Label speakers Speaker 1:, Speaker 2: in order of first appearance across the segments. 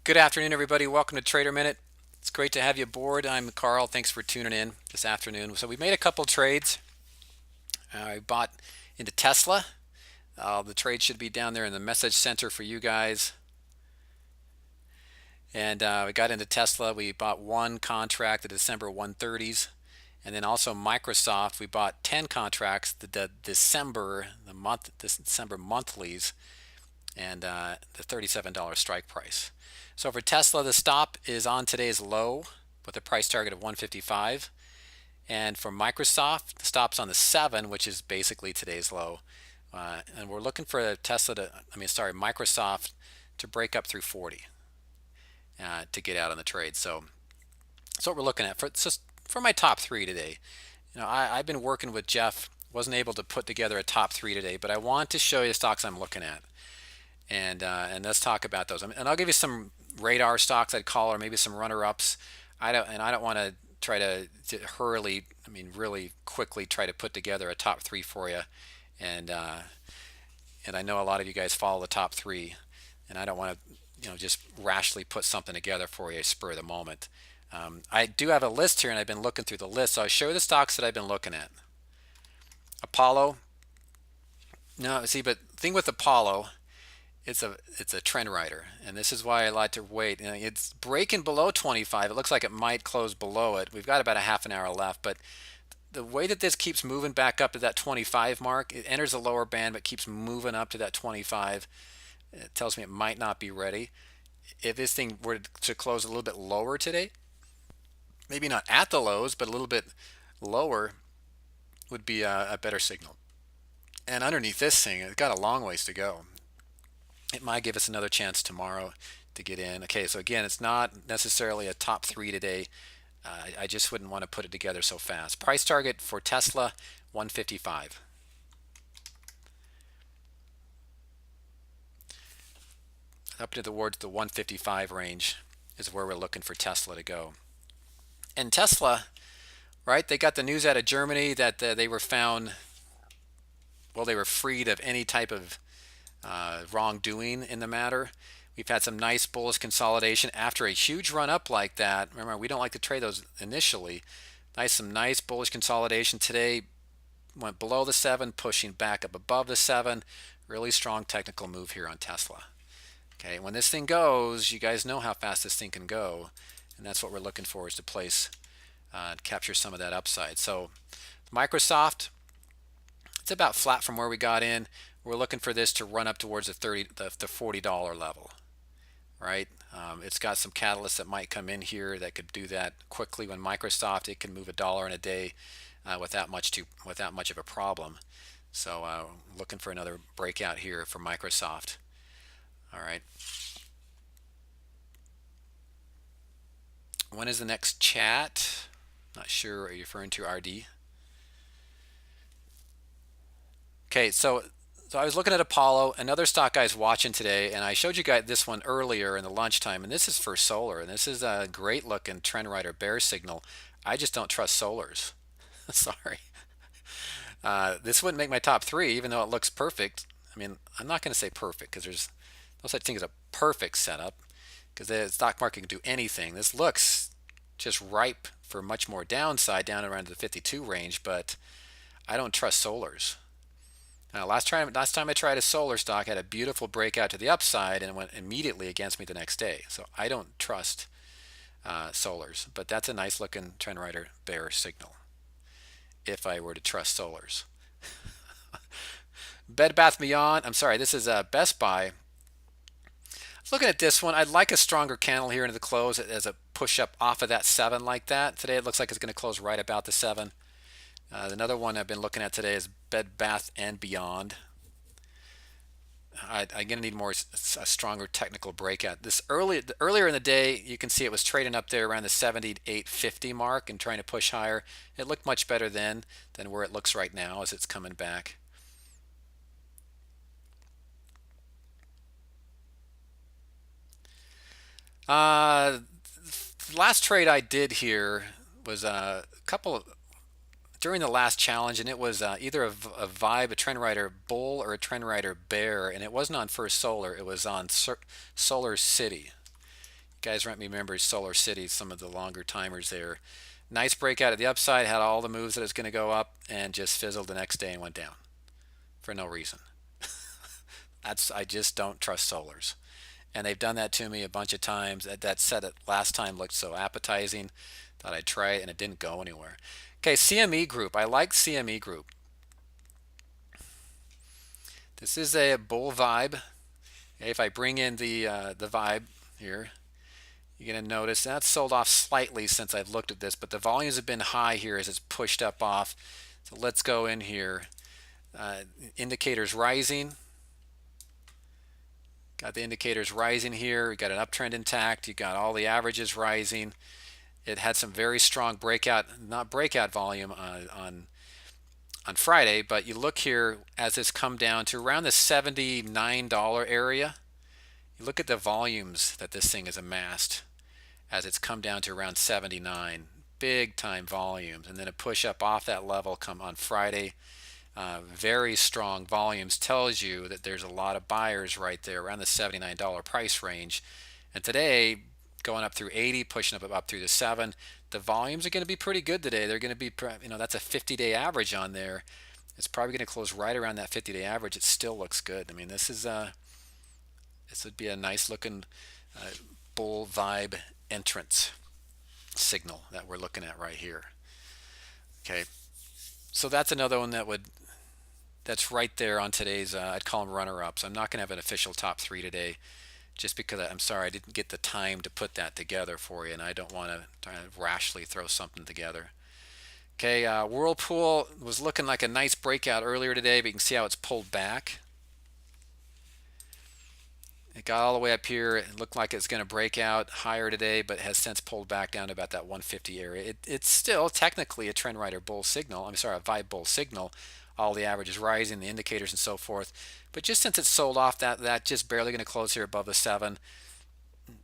Speaker 1: Good afternoon, everybody. Welcome to Trader Minute. It's great to have you aboard. I'm Carl. Thanks for tuning in this afternoon. So we made a couple trades. I bought into Tesla. The trade should be down there in the message center for you guys. And we got into Tesla. We bought one contract, the December 130s. And then also Microsoft, we bought 10 contracts, December monthlies, and the $37 strike price. So for Tesla, the stop is on today's low with a price target of 155. And for Microsoft, the stop's on the 7, which is basically today's low. And we're looking for Microsoft to break up through 40 to get out on the trade. So that's what we're looking at for my top three today. I've been working with Jeff. Wasn't able to put together a top three today, but I want to show you the stocks I'm looking at, and let's talk about those. And I'll give you some radar stocks I'd call, or maybe some runner-ups. I don't want to try really quickly try to put together a top three for you, and and I know a lot of you guys follow the top three, and I don't want to just rashly put something together for you spur of the moment. I do have a list here, and I've been looking through the list, so I'll show you the stocks that I've been looking at. Apollo. No, see, but the thing with Apollo, it's a trend rider, and this is why I like to wait. It's breaking below 25. It looks like it might close below it. We've got about a half an hour left, but the way that this keeps moving back up to that 25 mark, it enters the lower band but keeps moving up to that 25. It tells me it might not be ready. If this thing were to close a little bit lower today, maybe not at the lows, but a little bit lower, would be a better signal. And underneath this thing, it's got a long ways to go. It might give us another chance tomorrow to get in. Okay, so again, it's not necessarily a top three today. I just wouldn't want to put it together so fast. Price target for Tesla, 155. Up to towards the 155 range is where we're looking for Tesla to go. And Tesla, right? They got the news out of Germany that they were found, well, they were freed of any type of wrongdoing in the matter. We've had some nice bullish consolidation after a huge run up like that. Remember, we don't like to trade those initially. Some nice bullish consolidation today. Went below the 7, pushing back up above the 7. Really strong technical move here on Tesla. Okay, when this thing goes, you guys know how fast this thing can go, and that's what we're looking for, is to place, capture some of that upside. So Microsoft, it's about flat from where we got in. We're looking for this to run up towards the $40 level, right? It's got some catalysts that might come in here that could do that quickly. When Microsoft, it can move a dollar in a day without much of a problem. So looking for another breakout here for Microsoft. All right. When is the next chat? Not sure. Are you referring to RD? Okay, so I was looking at Apollo, another stock I was watching today, and I showed you guys this one earlier in the lunchtime, and this is for solar, and this is a great looking trend rider bear signal. I just don't trust solars. Sorry. This wouldn't make my top three, even though it looks perfect. I mean, I'm not going to say perfect because there's no such thing as a perfect setup because the stock market can do anything. This looks just ripe for much more downside down around the 52 range, but I don't trust solars. Now, last time I tried a solar stock, I had a beautiful breakout to the upside and it went immediately against me the next day. So I don't trust solars, but that's a nice looking trend rider bear signal if I were to trust solars. Bed Bath Beyond, I'm sorry, this is Best Buy. Looking at this one, I'd like a stronger candle here into the close as a push up off of that 7 like that. Today it looks like it's going to close right about the 7. Another one I've been looking at today is Bed Bath and Beyond. I'm going to need a stronger technical breakout. Earlier in the day, you can see it was trading up there around the 78.50 mark and trying to push higher. It looked much better then than where it looks right now as it's coming back. Last trade I did here was a couple of during the last challenge, and it was either a Vibe, a trend rider bull, or a trend rider bear, and it wasn't on First Solar. It was on Solar City. guys remember Solar City, some of the longer timers there. Nice breakout at the upside, had all the moves that it's going to go up, and just fizzled the next day and went down for no reason. I just don't trust Solars, and they've done that to me a bunch of times. That set it last time looked so appetizing, thought I'd try it, and it didn't go anywhere. Okay, CME Group. I like CME Group. This is a bull vibe. Okay, if I bring in the vibe here, you're going to notice that's sold off slightly since I've looked at this, but the volumes have been high here as it's pushed up off. So let's go in here. Indicators rising. Got the indicators rising here. You got an uptrend intact. You got all the averages rising. It had some very strong breakout, not breakout volume on Friday, but you look here as it's come down to around the $79 area. You look at the volumes that this thing has amassed as it's come down to around 79, big time volumes, and then a push up off that level come on Friday. Very strong volumes tells you that there's a lot of buyers right there around the $79 price range. And today, going up through 80, pushing up through the 7. The volumes are going to be pretty good today. They're going to be, that's a 50-day average on there. It's probably going to close right around that 50-day average. It still looks good. I mean, this would be a nice looking bull vibe entrance signal that we're looking at right here. Okay, so that's another one that's right there on today's. I'd call them runner-ups. I'm not going to have an official top 3 today, just because I'm sorry I didn't get the time to put that together for you, and I don't want to try to rashly throw something together. Okay, Whirlpool was looking like a nice breakout earlier today, but you can see how it's pulled back. It got all the way up here. It looked like it's going to break out higher today, but has since pulled back down to about that 150 area. It's still technically a trend rider bull signal. I'm sorry, a vibe bull signal. All the averages rising, the indicators and so forth. But just since it's sold off, that just barely going to close here above the 7.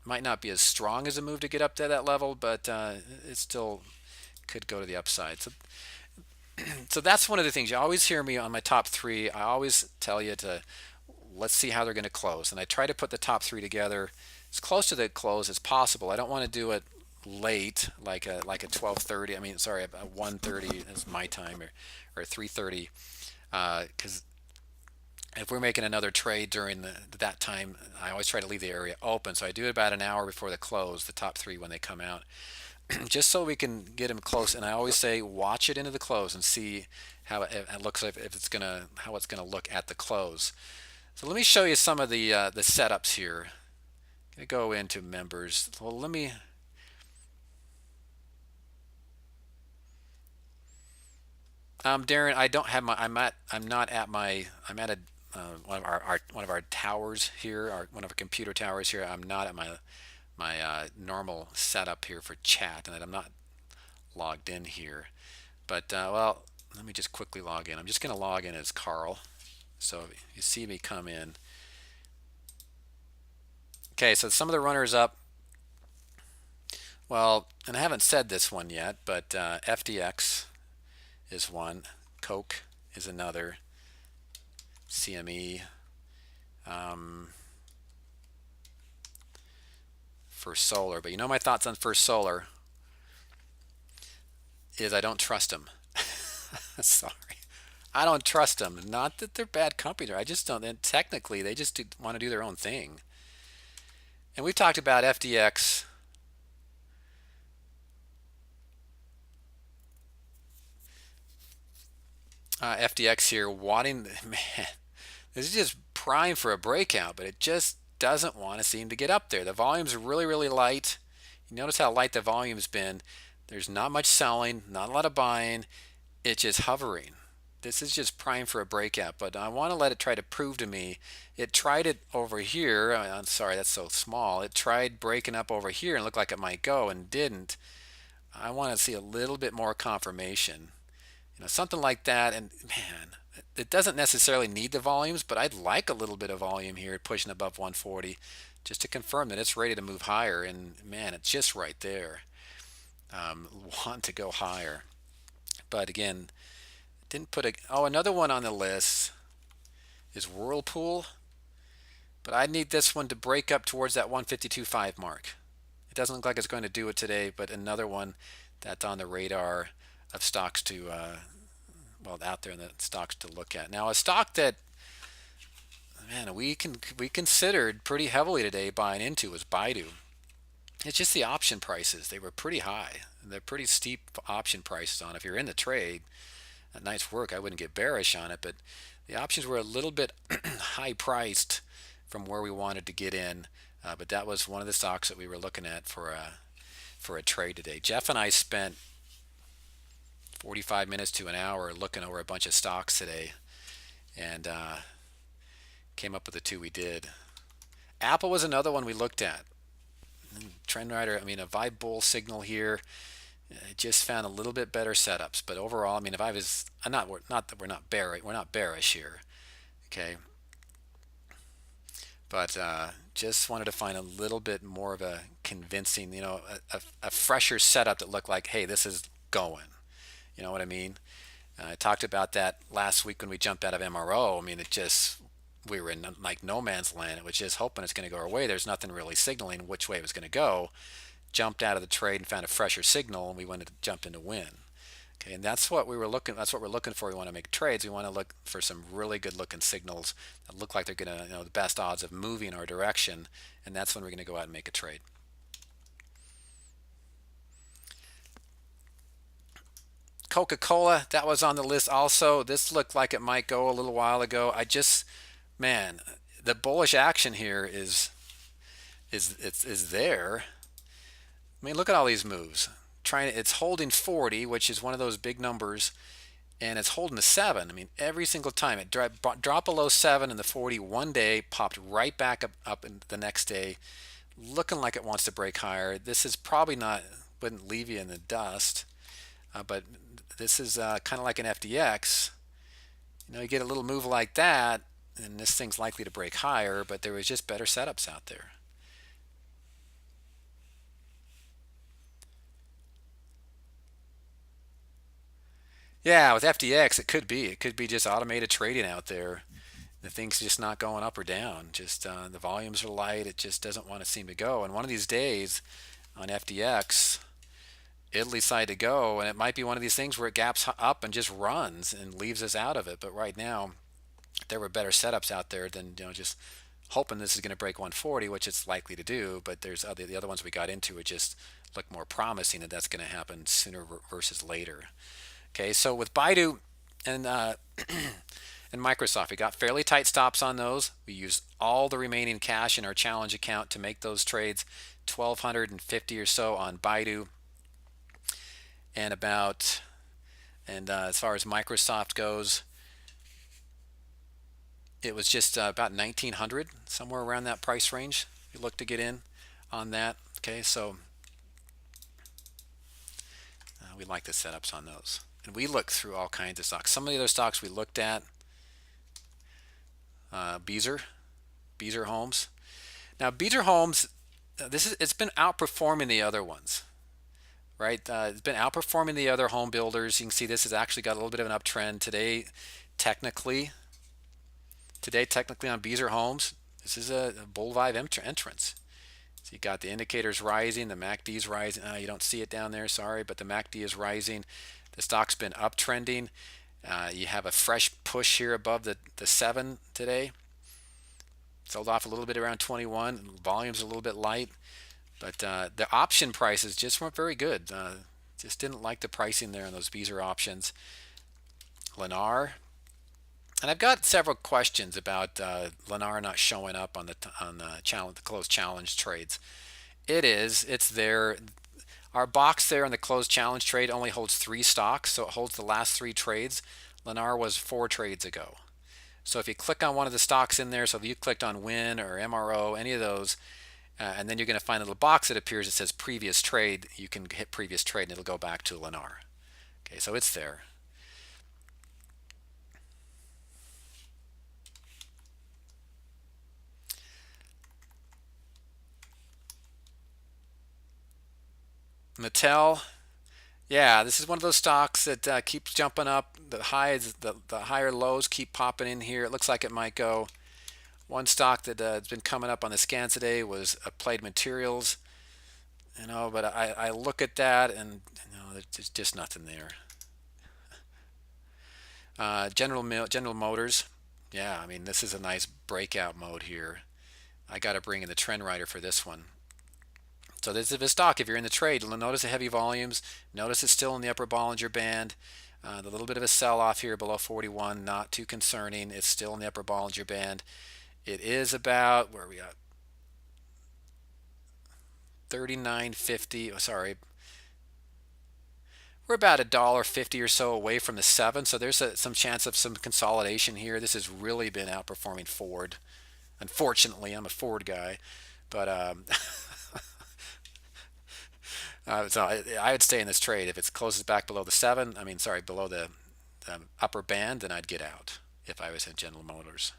Speaker 1: Might not be as strong as a move to get up to that level, but it still could go to the upside. So that's one of the things. You always hear me on my top 3. I always tell you to let's see how they're going to close. And I try to put the top 3 together as close to the close as possible. I don't want to do it late, like a 12:30. I mean, sorry, a 1:30 is my time, or 3:30, because if we're making another trade during that time, I always try to leave the area open. So I do it about an hour before the close, the top 3 when they come out, just so we can get them close. And I always say watch it into the close and see how it looks, if it's how it's gonna look at the close. So let me show you some of the setups here. I'm gonna go into members. Well, let me. Darren, I don't have my. I'm not at my. I'm at a one of our towers here. One of our computer towers here. I'm not at my normal setup here for chat, and I'm not logged in here. But well, let me just quickly log in. I'm just gonna log in as Carl. So you see me come in. Okay, so some of the runners up. Well, and I haven't said this one yet, but FDX is one. Coke is another. CME. First Solar. But you know my thoughts on First Solar is I don't trust them. Sorry. I don't trust them. Not that they're bad companies. I just don't. And technically, they just want to do their own thing. And we've talked about FDX. FDX here wanting, man, this is just prime for a breakout, but it just doesn't want to seem to get up there. The volumes are really, really light. You notice how light the volume's been. There's not much selling, not a lot of buying. It's just hovering. This is just prime for a breakout, but I want to let it try to prove to me. It tried it over here. I'm sorry, that's so small. It tried breaking up over here and looked like it might go and didn't. I want to see a little bit more confirmation. Something like that. And man, it doesn't necessarily need the volumes, but I'd like a little bit of volume here pushing above 140 just to confirm that it's ready to move higher. And man, it's just right there. Want to go higher. But again, didn't put another one on the list is Whirlpool, but I need this one to break up towards that 152.5 mark. doesn't look like it's going to do it today, but another one that's on the radar of stocks to well, out there in the stocks to look at. Now, a stock that, man, we considered pretty heavily today buying into was Baidu. It's just the option prices. They were pretty high. They're pretty steep option prices on. If you're in the trade, a nice work. I wouldn't get bearish on it, but the options were a little bit high priced from where we wanted to get in. But that was one of the stocks that we were looking at for a trade today. Jeff and I spent 45 minutes to an hour looking over a bunch of stocks today, and came up with the two we did. Apple was another one we looked at. Trend rider, I mean, a vibe bull signal here. I just found a little bit better setups, but overall, I mean, if I was, I'm not that we're not bearish here, okay. But just wanted to find a little bit more of a convincing, a fresher setup that looked like, hey, this is going. You know what I mean? I talked about that last week when we jumped out of MRO. I mean, we were in like no man's land. It was just hoping it's going to go our way. There's nothing really signaling which way it was going to go. Jumped out of the trade and found a fresher signal, and we wanted to jump into win. Okay, and that's what we're looking for. We want to make trades. We want to look for some really good looking signals that look like they're going to, the best odds of moving our direction, and that's when we're going to go out and make a trade. Coca-Cola, that was on the list also. This looked like it might go a little while ago. Man, the bullish action here is there. I mean, look at all these moves. It's holding 40, which is one of those big numbers, and it's holding a 7. I mean, every single time it dropped below 7 in the 40 one day, popped right back up in the next day, looking like it wants to break higher. This is probably not, wouldn't leave you in the dust, but this is kind of like an FDX. You get a little move like that, and this thing's likely to break higher, but there was just better setups out there. Yeah, with FDX, it could be. It could be just automated trading out there. The thing's just not going up or down. Just the volumes are light. It just doesn't want to seem to go. And one of these days on FDX, it'll decide to go, and it might be one of these things where it gaps up and just runs and leaves us out of it. But right now, there were better setups out there than just hoping this is going to break 140, which it's likely to do. But the other ones we got into, it just look more promising that that's going to happen sooner versus later. Okay, so with Baidu and and Microsoft, we got fairly tight stops on those. We used all the remaining cash in our challenge account to make those trades, 1,250 or so on Baidu, and as far as Microsoft goes, it was just about 1,900, somewhere around that price range. You look to get in on that. Okay, so we like the setups on those. And we looked through all kinds of stocks. Some of the other stocks we looked at, Beazer Homes. Now Beazer Homes, it's been outperforming the other ones, right? It's been outperforming the other home builders. You can see this has actually got a little bit of an uptrend today. Technically on Beazer Homes, this is a bull vibe entrance. So you got the indicators rising, the MACD is rising. You don't see it down there, sorry, but the MACD is rising. The stock's been uptrending. You have a fresh push here above the 7 today. Sold off a little bit around 21. Volume's a little bit light, but the option prices just weren't very good. Just didn't like the pricing there on those Beazer options. Lennar. And I've got several questions about Lennar not showing up on the closed challenge trades. It's there. Our box there in the closed challenge trade only holds 3 stocks, so it holds the last 3 trades. Lennar was 4 trades ago. So if you click on one of the stocks in there, so if you clicked on Win or MRO, any of those, and then you're going to find a little box that appears that says previous trade, you can hit previous trade and it'll go back to Lennar. Okay, so it's there. Mattel, yeah, this is one of those stocks that keeps jumping up. The higher lows keep popping in here. It looks like it might go. One stock that has been coming up on the scans today was Applied Materials. but I look at that and there's just nothing there. General Motors, yeah, I mean this is a nice breakout mode here. I got to bring in the trend rider for this one. So this is a stock. If you're in the trade, notice the heavy volumes. Notice it's still in the upper Bollinger Band. The little bit of a sell-off here below 41, not too concerning. It's still in the upper Bollinger Band. It is about, where are we at? 39.50. Oh, sorry, we're about $1.50 or so away from the 7, so there's some chance of some consolidation here. This has really been outperforming Ford. Unfortunately, I'm a Ford guy, but so I would stay in this trade. If it closes back below the 7, I mean, sorry, below the upper band, then I'd get out if I was in General Motors.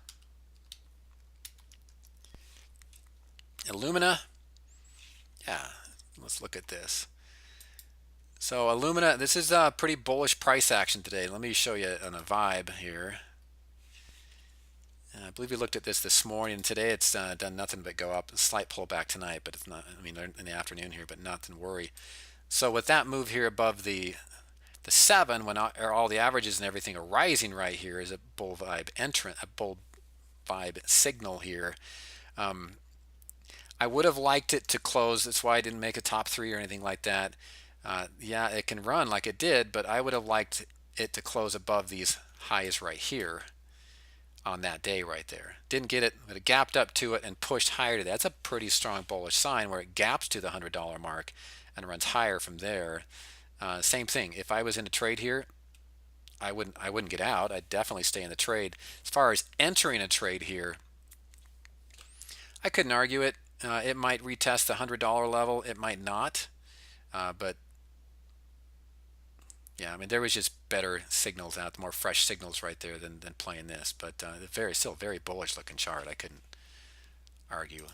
Speaker 1: Illumina, yeah, let's look at this. So Illumina, this is a pretty bullish price action today. Let me show you on a vibe here. I believe we looked at this morning. Today it's done nothing but go up. A slight pullback tonight, but it's not. I mean, they're in the afternoon here, but nothing to worry. So with that move here above the 7, when all the averages and everything are rising right here, is a bull vibe entrant, a bull vibe signal here. I would have liked it to close. That's why I didn't make a top 3 or anything like that. Yeah, it can run like it did, but I would have liked it to close above these highs right here on that day right there. Didn't get it, but it gapped up to it and pushed higher to that. That's a pretty strong bullish sign where it gaps to the $100 mark and runs higher from there. Same thing. If I was in a trade here, I wouldn't get out. I'd definitely stay in the trade. As far as entering a trade here, I couldn't argue it. It might retest the $100 level. It might not. But yeah, I mean there was just better signals out, more fresh signals right there than playing this. But still very bullish looking chart. I couldn't argue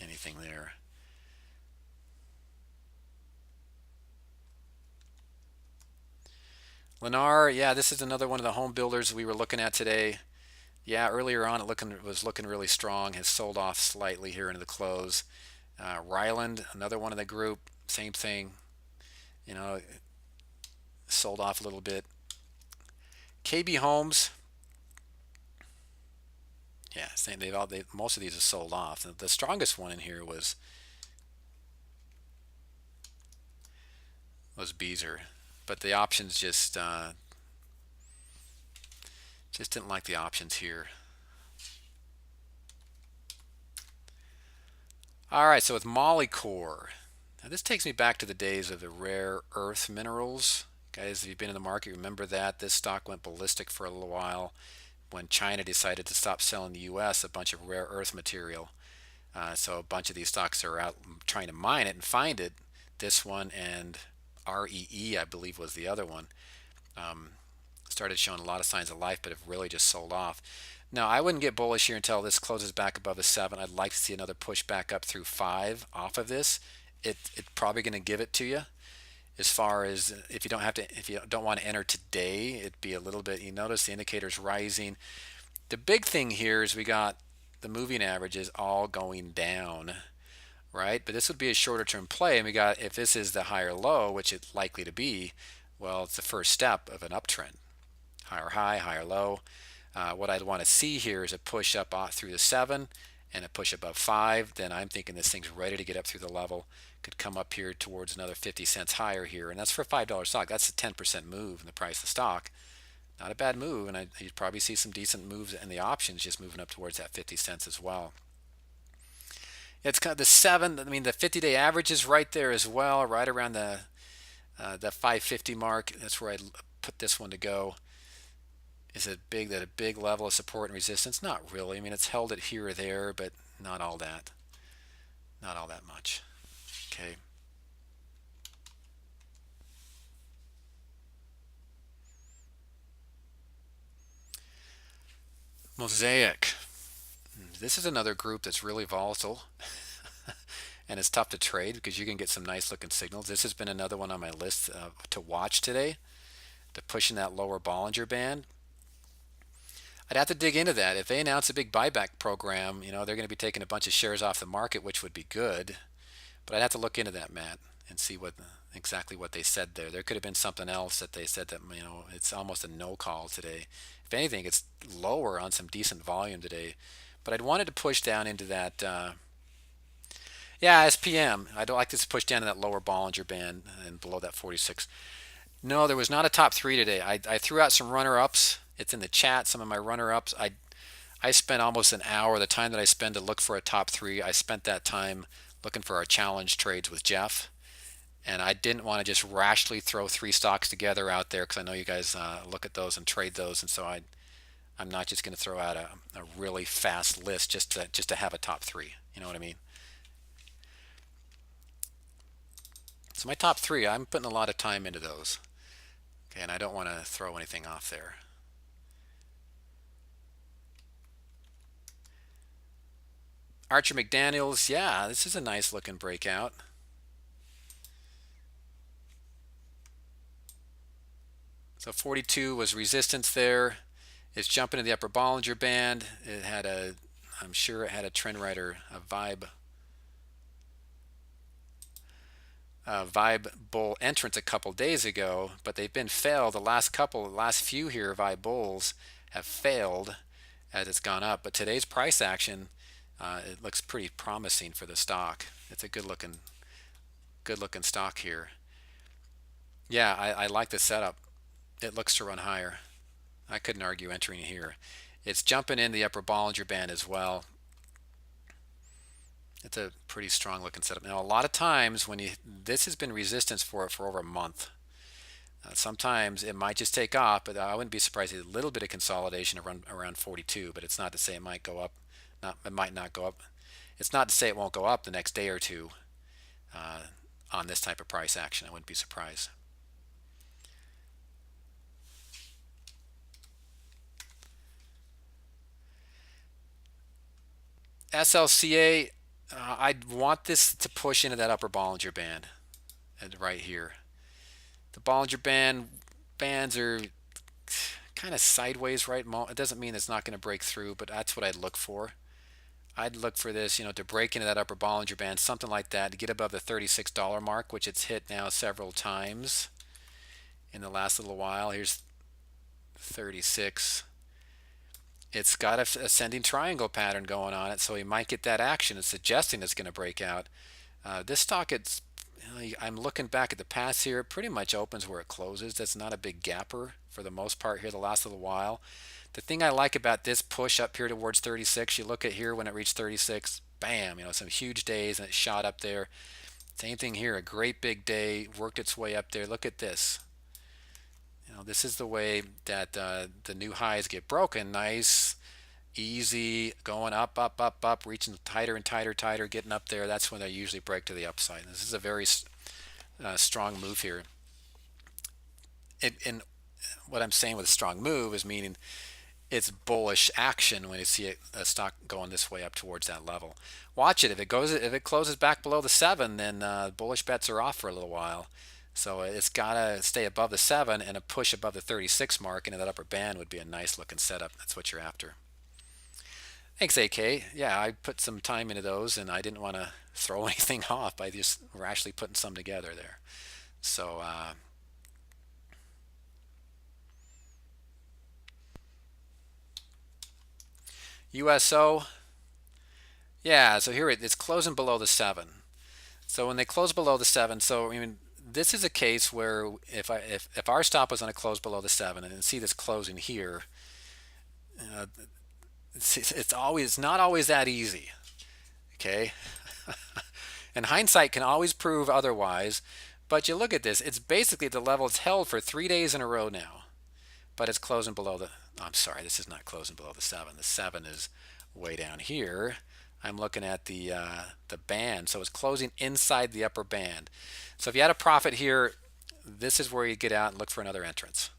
Speaker 1: anything there. Lennar, yeah, this is another one of the home builders we were looking at today. Yeah, earlier on it was looking really strong. Has sold off slightly here into the close. Ryland, another one of the group, same thing. You know, sold off a little bit. KB Homes, yeah, same. Most of these are sold off. The strongest one in here was Beazer, but the options just didn't like the options here. All right, so with Molycorp, now this takes me back to the days of the rare earth minerals. Guys, if you've been in the market, remember that this stock went ballistic for a little while when China decided to stop selling the U.S. a bunch of rare earth material. So a bunch of these stocks are out trying to mine it and find it. This one and REE, I believe, was the other one. Started showing a lot of signs of life, but have really just sold off. Now, I wouldn't get bullish here until this closes back above the 7. I'd like to see another push back up through 5 off of this. It's probably going to give it to you. As far as if you don't want to enter today, it'd be a little bit. You notice the indicators rising. The big thing here is we got the moving averages all going down, right? But this would be a shorter term play, and we got, if this is the higher low, which it's likely to be, well, it's the first step of an uptrend. Higher high, higher low. What I'd want to see here is a push up through the 7 and a push above 5. Then I'm thinking this thing's ready to get up through the level. Could come up here towards another 50 cents higher here, and that's for a $5 stock. That's a 10% move in the price of the stock. Not a bad move, and you'd probably see some decent moves in the options just moving up towards that 50 cents as well. It's kind of the 7. I mean, the 50-day average is right there as well, right around the 550 mark. That's where I'd put this one to go. Is it a big level of support and resistance? Not really. I mean, it's held it here or there, but not all that much. Okay. Mosaic. This is another group that's really volatile and it's tough to trade because you can get some nice looking signals. This has been another one on my list to watch today. To pushing that lower Bollinger Band. I'd have to dig into that. If they announce a big buyback program, they're going to be taking a bunch of shares off the market, which would be good. But I'd have to look into that, Matt, and see what exactly what they said there. There could have been something else that they said that, it's almost a no call today. If anything, it's lower on some decent volume today. But I'd wanted to push down into that. Yeah, SPM. I'd like to push down to that lower Bollinger Band and below that 46. No, there was not a top three today. I threw out some runner-ups. It's in the chat. Some of my runner-ups. I spent almost an hour. The time that I spend to look for a top three, I spent that time looking for our challenge trades with Jeff. And I didn't want to just rashly throw three stocks together out there because I know you guys look at those and trade those, and so I'm not just going to throw out a really fast list just to have a top three. You know what I mean? So my top three, I'm putting a lot of time into those. Okay, and I don't want to throw anything off there. Archer McDaniels, yeah, this is a nice looking breakout. So 42 was resistance there. It's jumping to the upper Bollinger Band. I'm sure it had a trend writer, a Vibe bull entrance a couple days ago, but they've been failed. The last few here, Vibe bulls have failed as it's gone up. But today's price action, it looks pretty promising for the stock. It's a good looking stock here. Yeah, I like the setup. It looks to run higher. I couldn't argue entering here. It's jumping in the upper Bollinger Band as well. It's a pretty strong looking setup. Now, a lot of times this has been resistance for it for over a month. Sometimes it might just take off, but I wouldn't be surprised at a little bit of consolidation around 42. But it's not to say it might go up. It might not go up. It's not to say it won't go up the next day or two on this type of price action. I wouldn't be surprised. SLCA, I'd want this to push into that upper Bollinger Band right here. The Bollinger bands are kind of sideways right now. It doesn't mean it's not going to break through, but that's what I'd look for. I'd look for this, to break into that upper Bollinger Band, something like that, to get above the $36 mark, which it's hit now several times in the last little while. Here's 36. It's got a ascending triangle pattern going on it, so you might get that action. It's suggesting it's going to break out. This stock, I'm looking back at the past here. It pretty much opens where it closes. That's not a big gapper for the most part here the last little while. The thing I like about this push up here towards 36, you look at here when it reached 36, bam, some huge days and it shot up there. Same thing here, a great big day, worked its way up there. Look at this. This is the way that the new highs get broken. Nice, easy, going up, up, up, up, reaching tighter and tighter, tighter, getting up there. That's when they usually break to the upside. This is a very strong move here. And what I'm saying with a strong move is meaning it's bullish action when you see a stock going this way up towards that level. Watch it. If it closes back below the 7, then bullish bets are off for a little while. So it's got to stay above the 7, and a push above the 36 mark into that upper band would be a nice looking setup. That's what you're after. Thanks, AK. Yeah, I put some time into those, and I didn't want to throw anything off by just rashly putting some together there. So USO, yeah, so here it's closing below the 7. So when they close below the 7, so this is a case where if our stop was going to close below the 7 and see this closing here, uh, it's not always that easy. Okay, and hindsight can always prove otherwise. But you look at this; it's basically the level it's held for 3 days in a row now, but it's closing below the. I'm sorry, this is not closing below the 7. The 7 is way down here. I'm looking at the band, so it's closing inside the upper band. So if you had a profit here, this is where you get out and look for another entrance.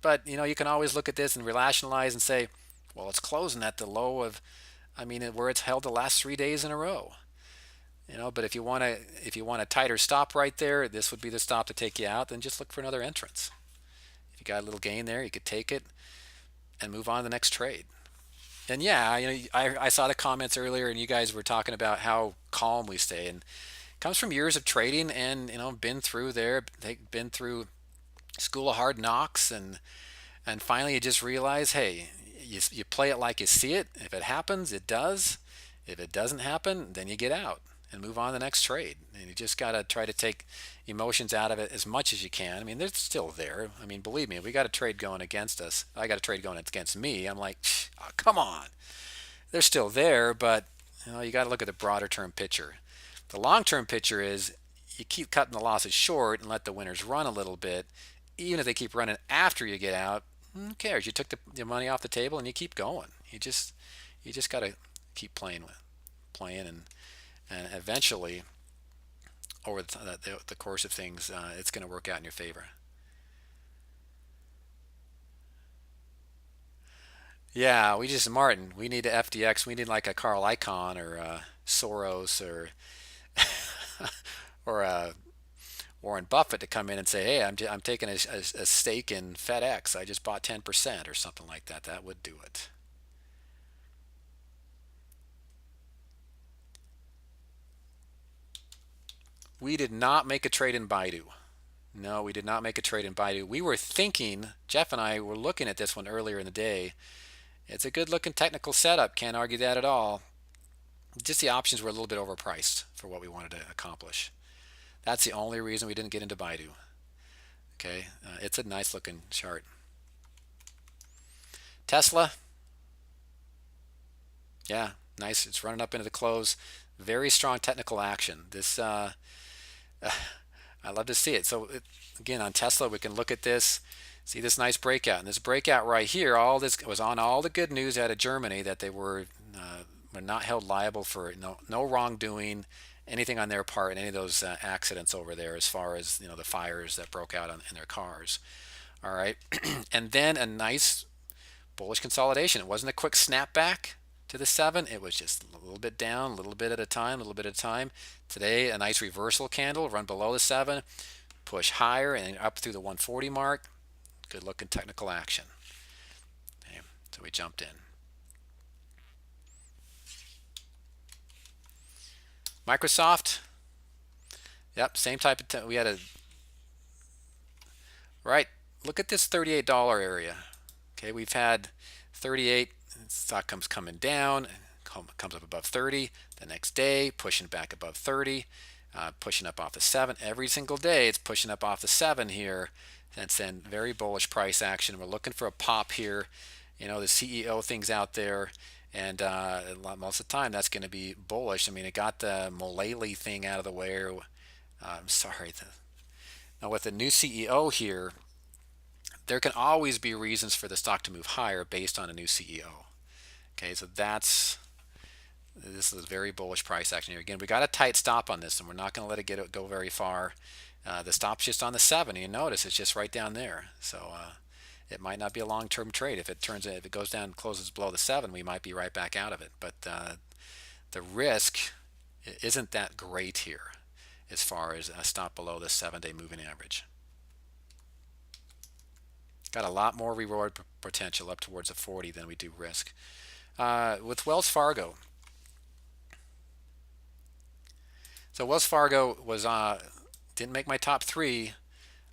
Speaker 1: But you can always look at this and rationalize and say, well, it's closing at the low of, where it's held the last 3 days in a row. But if you want a tighter stop right there, this would be the stop to take you out. Then just look for another entrance. If you got a little gain there, you could take it and move on to the next trade. And yeah, I saw the comments earlier, and you guys were talking about how calm we stay, and it comes from years of trading, and been through there. They've been through school of hard knocks, and finally you just realize, hey, you play it like you see it. If it happens, it does. If it doesn't happen, then you get out and move on to the next trade. And you just got to try to take emotions out of it as much as you can. I mean, they're still there. I mean, believe me, we got a trade going against us. I got a trade going against me. I'm like, oh, come on. They're still there, but you got to look at the broader term picture. The long term picture is you keep cutting the losses short and let the winners run a little bit. Even if they keep running after you get out, who cares? You took the money off the table and you keep going. You just got to keep playing, and eventually over the course of things, it's going to work out in your favor. Yeah, we just Martin. We need a FDX. We need like a Carl Icahn or Soros or Warren Buffett to come in and say, "Hey, I'm taking a stake in FedEx. I just bought 10% or something like that." That would do it. We did not make a trade in Baidu. No, we did not make a trade in Baidu. We were thinking, Jeff and I were looking at this one earlier in the day. It's a good looking technical setup. Can't argue that at all. Just the options were a little bit overpriced for what we wanted to accomplish. That's the only reason we didn't get into Baidu. Okay, it's a nice looking chart. Tesla, yeah, nice. It's running up into the close. Very strong technical action. This I love to see it. So again, on Tesla, we can look at this, see this nice breakout, and this breakout right here. All this was on all the good news out of Germany that they were not held liable for no wrongdoing, anything on their part in any of those accidents over there, as far as the fires that broke out in their cars. All right, and then a nice bullish consolidation. It wasn't a quick snapback to the 7. It was just a little bit down, a little bit at a time, a little bit at a time. Today, a nice reversal candle, run below the 7, push higher and up through the 140 mark. Good looking technical action. Okay, so we jumped in. Microsoft, yep, same type of, we had a, right, look at this $38 area. Okay, we've had 38, stock comes coming down, comes up above 30. The next day, pushing back above 30, pushing up off the 7. Every single day, it's pushing up off the 7 here. That's then very bullish price action. We're looking for a pop here. The CEO thing's out there, and most of the time that's going to be bullish. I mean, it got the Mullally thing out of the way. I'm sorry. Now with the new CEO here, there can always be reasons for the stock to move higher based on a new CEO. Okay, so this is a very bullish price action here. Again, we got a tight stop on this, and we're not going to let it go very far. The stop's just on the 7. You notice it's just right down there. So it might not be a long-term trade. If it goes down and closes below the 7, we might be right back out of it. But the risk isn't that great here as far as a stop below the 7-day moving average. Got a lot more reward potential up towards the 40 than we do risk. With Wells Fargo. So Wells Fargo didn't make my top 3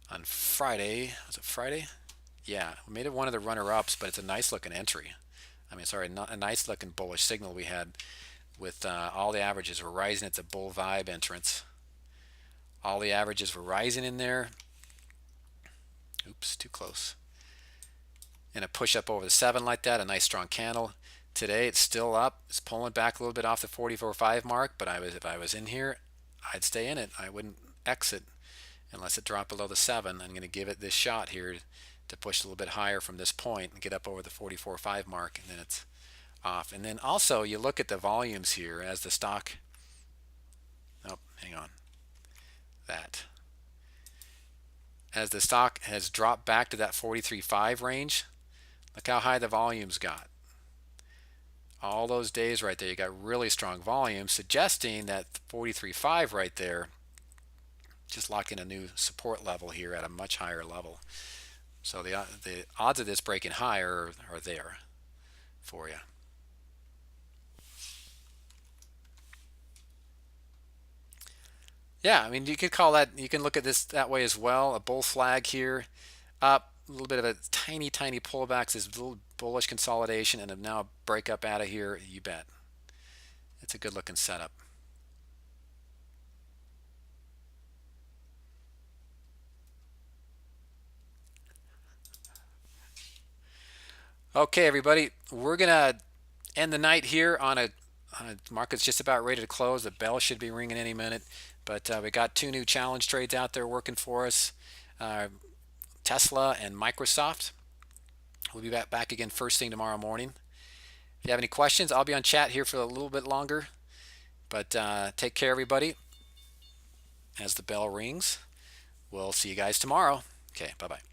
Speaker 1: on Friday. Was it Friday? Yeah, we made it one of the runner-ups, but it's a nice looking entry. I mean, sorry, a nice looking bullish signal we had with all the averages were rising. It's a bull vibe entrance. All the averages were rising in there. Oops, too close. And a push up over the 7 like that, a nice strong candle. Today it's still up. It's pulling back a little bit off the 44.5 mark, but if I was in here, I'd stay in it. I wouldn't exit unless it dropped below the 7. I'm going to give it this shot here to push a little bit higher from this point and get up over the 44.5 mark, and then it's off. And then also you look at the volumes here as the stock. Oh, hang on. That. As the stock has dropped back to that 43.5 range, look how high the volumes got. All those days right there, you got really strong volume, suggesting that 43.5 right there just locked in a new support level here at a much higher level. So the odds of this breaking higher are there for you. Yeah, I mean, you could call that, you can look at this that way as well. A bull flag here, up, a little bit of a tiny, tiny pullback, this little bullish consolidation, and now a break up out of here. You bet. It's a good looking setup. Okay, everybody, we're gonna end the night here on a market's just about ready to close. The bell should be ringing any minute, but we got two new challenge trades out there working for us. Uh, Tesla and Microsoft. We'll be back again first thing tomorrow morning. If you have any questions, I'll be on chat here for a little bit longer. But take care, everybody, as the bell rings. We'll see you guys tomorrow. Okay, bye bye.